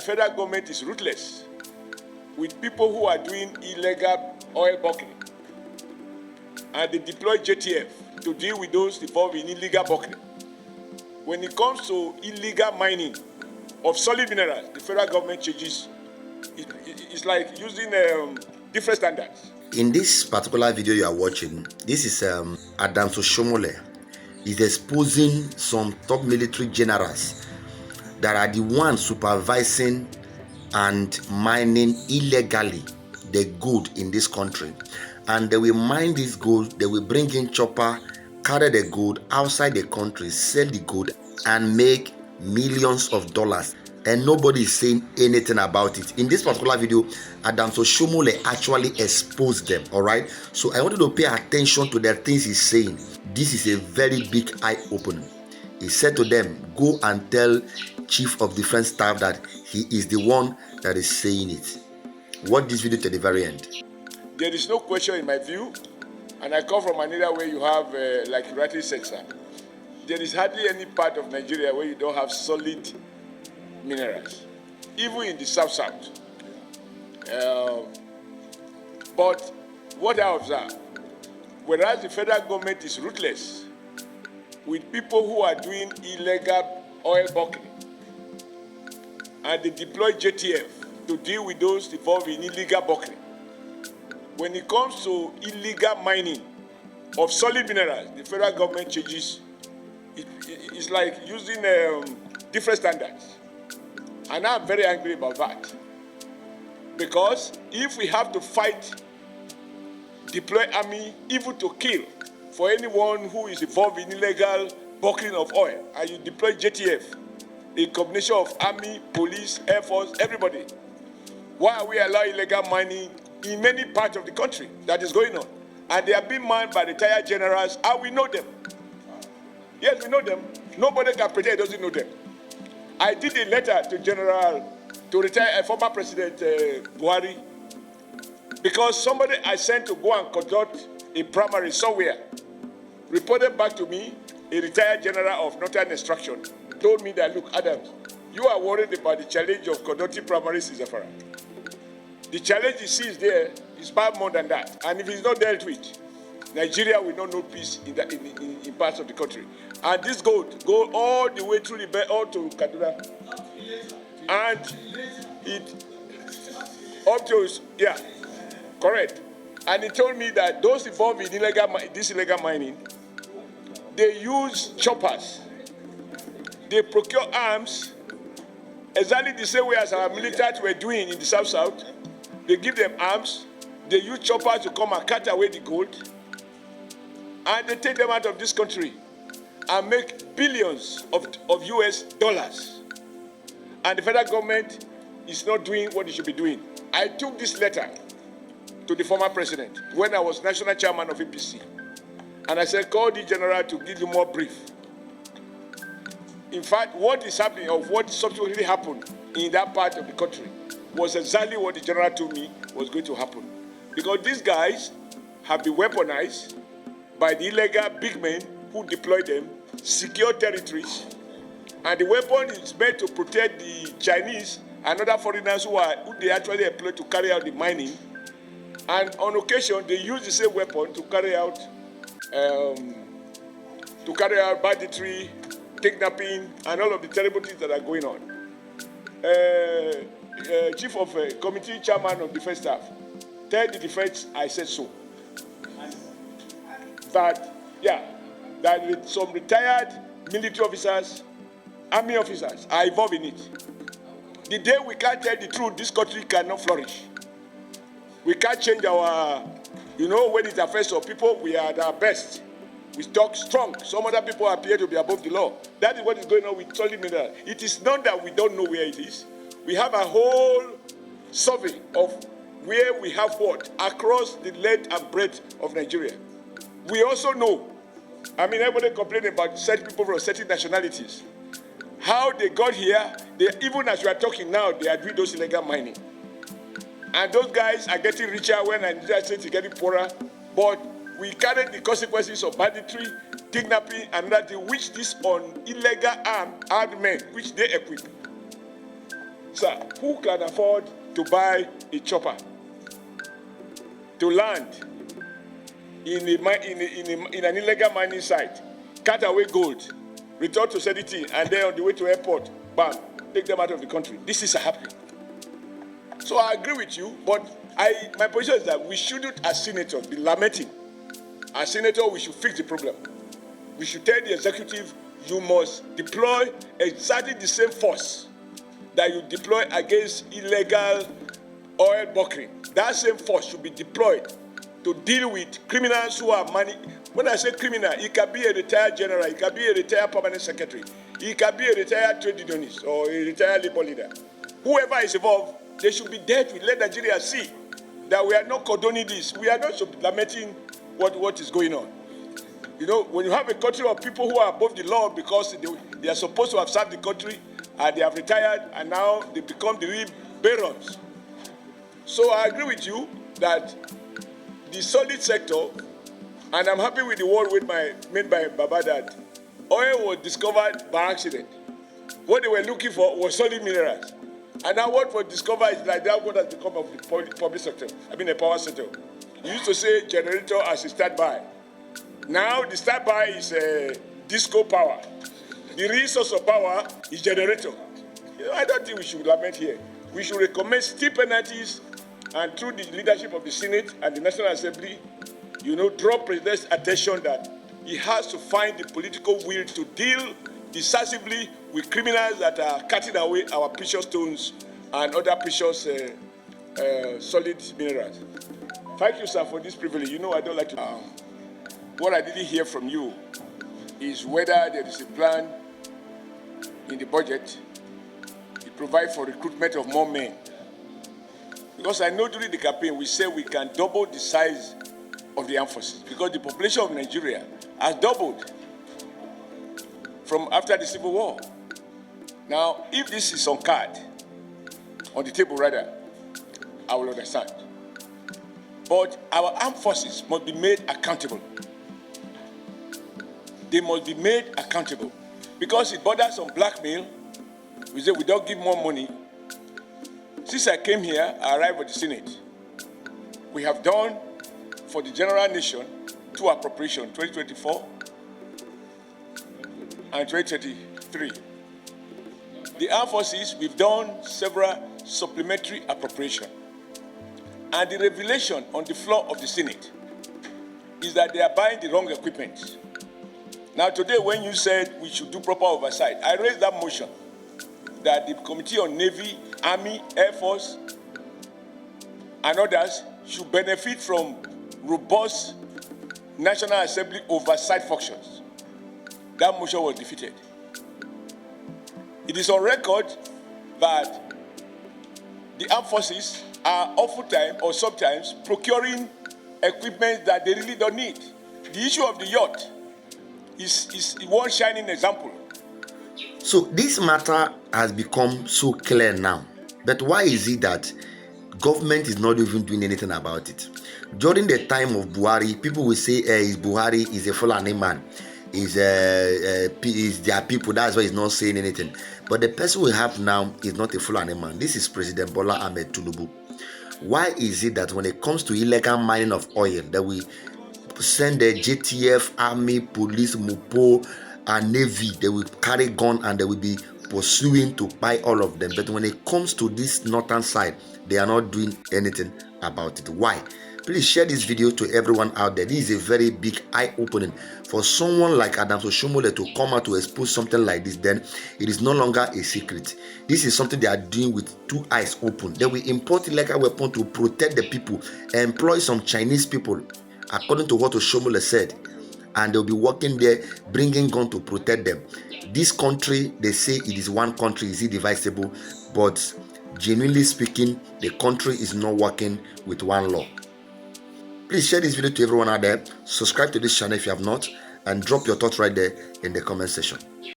federal government is ruthless with people who are doing illegal oil buckling, and they deploy JTF to deal with those involved in illegal buckling. When it comes to illegal mining of solid minerals, the federal government changes. It's like using different standards. In this particular video you are watching, this is Oshiomhole. Is exposing some top military generals that are the ones supervising and mining illegally the gold in this country. And they will mine this gold, they will bring in chopper, carry the gold outside the country, sell the gold, and make millions of dollars. And nobody is saying anything about it. In this particular video, Oshiomhole actually exposed them. All right. So I wanted to pay attention to the things he's saying. This is a very big eye-opener. He said to them, go and tell Chief of Defense Staff that he is the one that is saying it. Watch this video to the very end. There is no question in my view, and I come from an area where you have, like you rightly said, sir, there is hardly any part of Nigeria where you don't have solid minerals, even in the south. But what I observe, whereas the federal government is ruthless with people who are doing illegal oil buckling, and they deploy JTF to deal with those involved in illegal buckling. When it comes to illegal mining of solid minerals, the federal government changes. It's like using different standards. And I'm very angry about that. Because if we have to fight, deploy army, even to kill, for anyone who is involved in illegal buckling of oil, and you deploy JTF, a combination of army, police, air force, everybody, why are we allowing illegal mining in many parts of the country that is going on? And they are being mined by retired generals, and we know them. Yes, we know them. Nobody can pretend he doesn't know them. I did a letter to retire former President Buhari, because somebody I sent to go and conduct a primary somewhere reported back to me, a retired general of Northern Extraction, told me that, look, Adams, you are worried about the challenge of conducting primaries in Zamfara. The challenge he sees there is far more than that. And if it's not dealt with, Nigeria will not know peace in parts of the country. And this gold go all the way through the belt, all to Kaduna. And it, up to, yeah, correct. And he told me that those involved in this illegal mining, they use choppers. They procure arms exactly the same way as our military were doing in the South. They give them arms. They use choppers to come and cut away the gold. And they take them out of this country and make billions of US dollars. And the federal government is not doing what it should be doing. I took this letter to the former president when I was national chairman of APC. And I said, call the general to give you more brief. In fact, what is happening, or what subsequently happened in that part of the country, was exactly what the general told me was going to happen. Because these guys have been weaponized by the illegal big men who deploy them, secure territories, and the weapon is meant to protect the Chinese and other foreigners who they actually employ to carry out the mining. And on occasion, they use the same weapon to carry out banditry, kidnapping, and all of the terrible things that are going on. Chief of Committee Chairman of Defense Staff, tell the defense I said so. That some retired military officers, army officers are involved in it. The day we can't tell the truth, this country cannot flourish. We can't change our, when it affects our people, we are at our best. We talk strong. Some other people appear to be above the law. That is what is going on with solid mineral. It is not that we don't know where it is. We have a whole survey of where we have what across the length and breadth of Nigeria. We also know, everybody complaining about certain people from certain nationalities. How they got here, even as we are talking now, they are doing those illegal mining. And those guys are getting richer when Nigeria State is getting poorer. But we carry the consequences of banditry, kidnapping, and that which this on illegal armed men, which they equip. Sir, who can afford to buy a chopper to land in an illegal mining site, cut away gold, return to Sediti, and then on the way to airport, bam, take them out of the country? This is happening. So I agree with you, but my position is that we shouldn't, as senators, be lamenting. As senators, we should fix the problem. We should tell the executive, you must deploy exactly the same force that you deploy against illegal oil bunkering. That same force should be deployed to deal with criminals who are money. When I say criminal, it can be a retired general, it can be a retired permanent secretary, it can be a retired trade unionist or a retired labor leader. Whoever is involved, they should be dealt with. Let Nigeria see that we are not condoning this. We are not lamenting what is going on. You know, when you have a country of people who are above the law because they are supposed to have served the country and they have retired and now they become the real barons. So I agree with you that the solid sector, and I'm happy with the word made by Baba that oil was discovered by accident. What they were looking for was solid minerals. And now what was discovered is like that what has become of the public sector, the power sector. You used to say generator as a standby. Now the standby is disco power. The real source of power is generator. I don't think we should lament here. We should recommend steep penalties, and through the leadership of the Senate and the National Assembly, draw President's attention that he has to find the political will to deal decisively with criminals that are cutting away our precious stones and other precious solid minerals. Thank you, sir, for this privilege. I don't like to... what I didn't hear from you is whether there is a plan in the budget to provide for recruitment of more men. Because I know during the campaign we said we can double the size of the armed forces because the population of Nigeria has doubled from after the Civil War. Now, if this is on the table rather, I will understand. But our armed forces must be made accountable. They must be made accountable because it borders on blackmail. We say we don't give more money. Since I came here, I arrived at the Senate. We have done for the general nation 2 appropriations, 2024 and 2023. The armed forces, we've done several supplementary appropriations. And the revelation on the floor of the Senate is that they are buying the wrong equipment. Now today, when you said we should do proper oversight, I raised that motion that the Committee on Navy, Army, Air Force, and others should benefit from robust National Assembly oversight functions. That motion was defeated. It is on record that the armed forces are oftentimes or sometimes procuring equipment that they really don't need. The issue of the yacht is one shining example. So this matter has become so clear now. But why is it that government is not even doing anything about it? During the time of Buhari, people will say Buhari is a Fulani man. Is their people, that's why he's not saying anything. But the person we have now is not a Fulani man. This is President Bola Ahmed Tinubu. Why is it that when it comes to illegal mining of oil, that we send the JTF, Army, Police, MUPO, and Navy, they will carry gun and they will be pursuing to buy all of them. But when it comes to this northern side, they are not doing anything about it. Why? Please share this video to everyone out there. This is a very big eye-opening for someone like Oshiomhole to come out to expose something like this. Then it is no longer a secret. This is something they are doing with 2 eyes open. They will import illegal weapons to protect the people, employ some Chinese people, according to what Oshiomhole said, and they'll be working there, bringing guns to protect them. This country, they say it is one country, is it divisible? But genuinely speaking, the country is not working with one law. Please share this video to everyone out there. Subscribe to this channel if you have not, and drop your thoughts right there in the comment section.